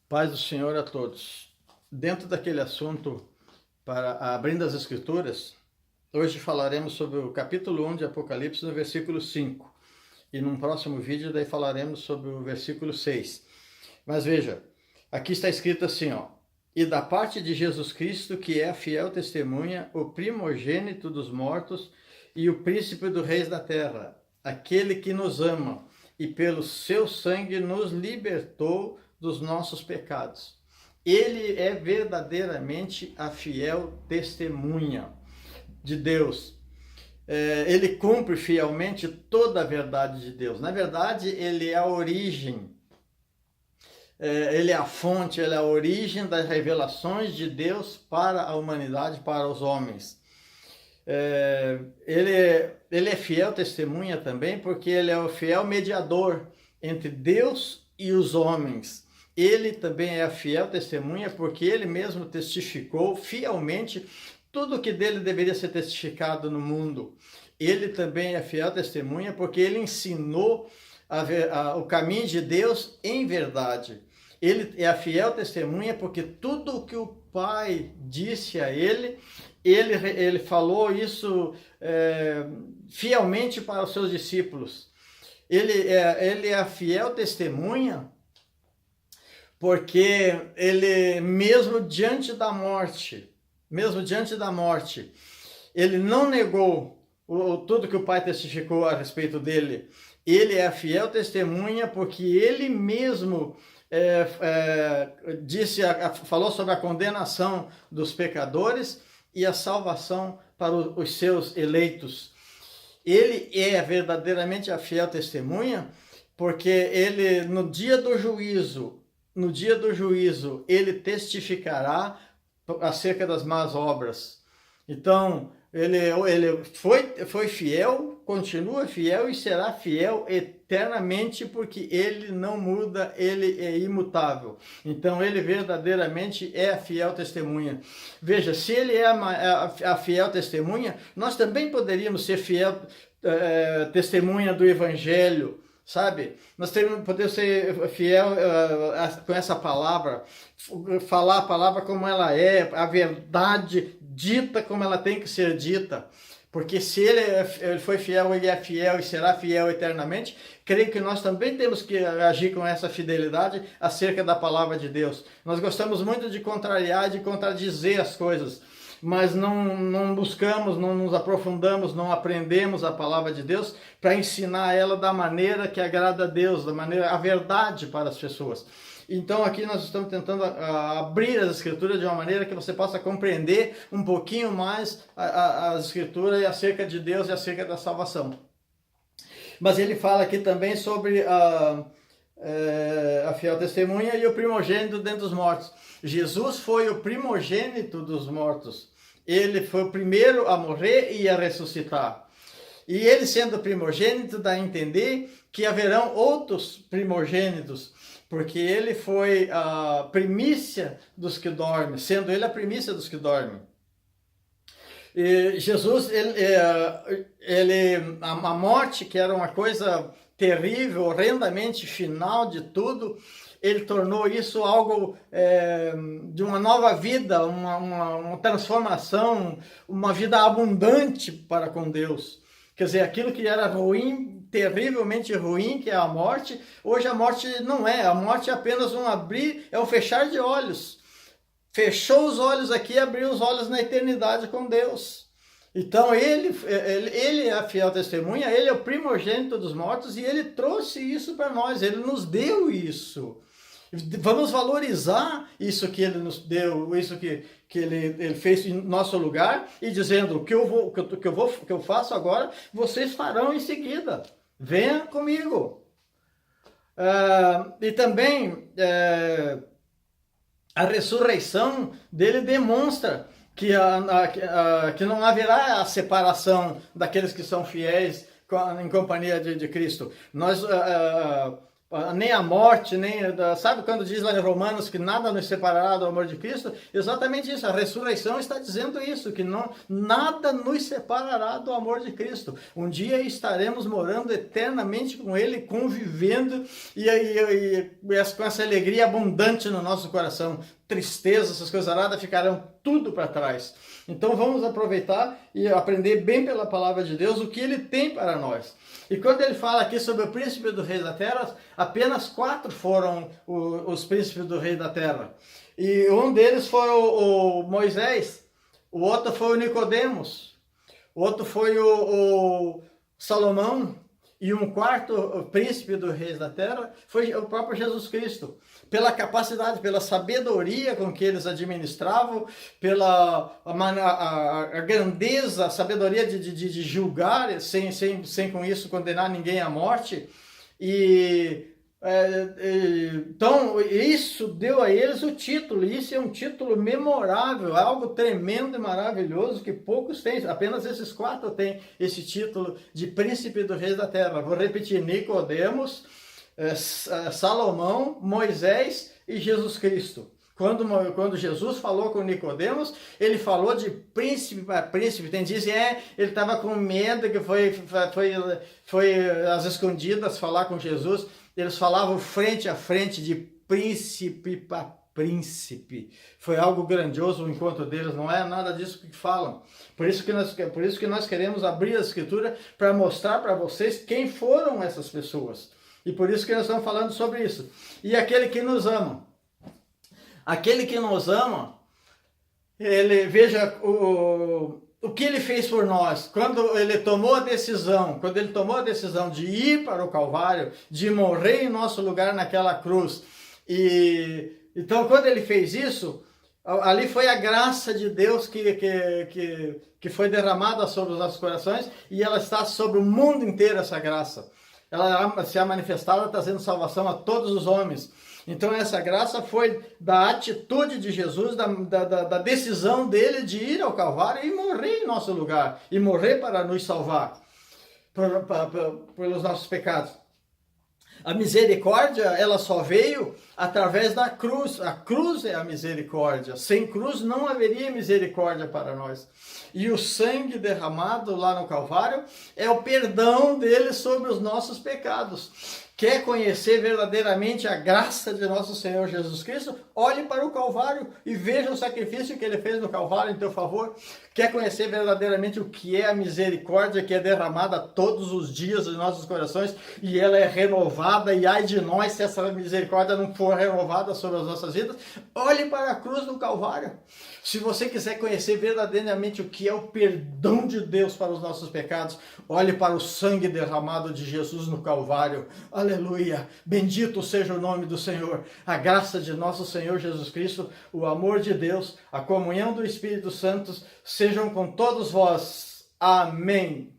Paz do Senhor a todos. Dentro daquele assunto, abrindo as Escrituras, hoje falaremos sobre o capítulo 1 de Apocalipse, no versículo 5. E num próximo vídeo, daí falaremos sobre o versículo 6. Mas veja, aqui está escrito assim, ó. E da parte de Jesus Cristo, que é a fiel testemunha, o primogênito dos mortos e o príncipe dos reis da terra, aquele que nos ama e pelo seu sangue nos libertou dos nossos pecados. Ele é verdadeiramente a fiel testemunha de Deus. Ele cumpre fielmente toda a verdade de Deus. Na verdade, ele é a origem, ele é a fonte, ele é a origem das revelações de Deus para a humanidade, para os homens. Ele é fiel testemunha também, porque ele é o fiel mediador entre Deus e os homens. Ele também é a fiel testemunha, porque ele mesmo testificou fielmente tudo que dele deveria ser testificado no mundo. Ele também é fiel testemunha, porque ele ensinou o caminho de Deus em verdade. Ele é a fiel testemunha, porque tudo o que o Pai disse a ele falou isso fielmente para os seus discípulos. Ele é a fiel testemunha, porque ele, mesmo diante da morte, ele não negou tudo que o Pai testificou a respeito dele. Ele é a fiel testemunha, porque ele mesmo falou sobre a condenação dos pecadores e a salvação para os seus eleitos. Ele é verdadeiramente a fiel testemunha, porque ele, no dia do juízo, ele testificará acerca das más obras. Então, ele foi fiel, continua fiel e será fiel eternamente, porque ele não muda, ele é imutável. Então, ele verdadeiramente é a fiel testemunha. Veja, se ele é a fiel testemunha, nós também poderíamos ser fiel testemunha do Evangelho, sabe? Nós podemos ser fiel com essa palavra, falar a palavra como ela é, a verdade dita como ela tem que ser dita. Porque se ele foi fiel, ele é fiel e será fiel eternamente, creio que nós também temos que agir com essa fidelidade acerca da palavra de Deus. Nós gostamos muito de contrariar, de contradizer as coisas, mas não buscamos, não nos aprofundamos, não aprendemos a palavra de Deus para ensinar ela da maneira que agrada a Deus, a verdade para as pessoas. Então aqui nós estamos tentando abrir as Escrituras de uma maneira que você possa compreender um pouquinho mais as Escrituras acerca de Deus e acerca da salvação. Mas ele fala aqui também sobre a fiel testemunha e o primogênito dentre os mortos. Jesus foi o primogênito dos mortos. Ele foi o primeiro a morrer e a ressuscitar. E ele, sendo primogênito, dá a entender que haverão outros primogênitos, porque ele foi a primícia dos que dormem, sendo ele a primícia dos que dormem. E Jesus, a morte, que era uma coisa terrível, horrendamente final de tudo, ele tornou isso algo de uma nova vida, uma transformação, uma vida abundante para com Deus. Quer dizer, aquilo que era ruim, terrivelmente ruim, que é a morte, hoje a morte não é. A morte é apenas um abrir, é um fechar de olhos. Fechou os olhos aqui e abriu os olhos na eternidade com Deus. Então ele é a fiel testemunha, ele é o primogênito dos mortos e ele trouxe isso para nós, ele nos deu isso. Vamos valorizar isso que ele nos deu, isso que ele fez em nosso lugar, e dizendo: o que eu faço agora, vocês farão em seguida. Venha comigo. E também a ressurreição dele demonstra que não haverá a separação daqueles que são fiéis em companhia de Cristo. nem a morte, sabe quando diz lá em Romanos que nada nos separará do amor de Cristo? Exatamente isso, a ressurreição está dizendo isso, que nada nos separará do amor de Cristo. Um dia estaremos morando eternamente com Ele, convivendo e com essa alegria abundante no nosso coração. Tristeza, essas coisas aradas ficarão tudo para trás. Então vamos aproveitar e aprender bem pela palavra de Deus o que Ele tem para nós. E quando ele fala aqui sobre o príncipe do rei da terra, apenas 4 foram os príncipes do rei da terra. E um deles foi o Moisés, o outro foi o Nicodemos, o outro foi o Salomão, e um quarto príncipe do rei da terra foi o próprio Jesus Cristo. Pela capacidade, pela sabedoria com que eles administravam, pela a grandeza, a sabedoria de julgar, sem com isso condenar ninguém à morte. Então, isso deu a eles o título, e isso é um título memorável, algo tremendo e maravilhoso que poucos têm, apenas esses 4 têm esse título de príncipe do rei da terra. Vou repetir: Nicodemos, Salomão, Moisés e Jesus Cristo. Quando Jesus falou com Nicodemos, ele falou de príncipe para príncipe. Tem dizem, ele estava com medo, que foi às escondidas falar com Jesus. Eles falavam frente a frente de príncipe para príncipe. Foi algo grandioso o encontro deles, não é nada disso que falam. Por isso que nós queremos abrir a Escritura para mostrar para vocês quem foram essas pessoas. E por isso que nós estamos falando sobre isso. E aquele que nos ama. Aquele que nos ama, ele veja o que ele fez por nós. Quando ele tomou a decisão de ir para o Calvário, de morrer em nosso lugar naquela cruz. Então, quando ele fez isso, ali foi a graça de Deus que foi derramada sobre os nossos corações, e ela está sobre o mundo inteiro, essa graça. Ela se é manifestada trazendo salvação a todos os homens. Então essa graça foi da atitude de Jesus, da decisão dele de ir ao Calvário e morrer em nosso lugar, e morrer para nos salvar pelos nossos pecados. A misericórdia, ela só veio através da cruz. A cruz é a misericórdia. Sem cruz não haveria misericórdia para nós. E o sangue derramado lá no Calvário é o perdão dele sobre os nossos pecados. Quer conhecer verdadeiramente a graça de nosso Senhor Jesus Cristo? Olhe para o Calvário e veja o sacrifício que ele fez no Calvário em teu favor. Quer conhecer verdadeiramente o que é a misericórdia que é derramada todos os dias em nossos corações, e ela é renovada, e ai de nós se essa misericórdia não for renovada sobre as nossas vidas? Olhe para a cruz do Calvário. Se você quiser conhecer verdadeiramente o que é o perdão de Deus para os nossos pecados, olhe para o sangue derramado de Jesus no Calvário. Aleluia! Bendito seja o nome do Senhor. A graça de nosso Senhor Jesus Cristo, o amor de Deus, a comunhão do Espírito Santo, sejam com todos vós. Amém.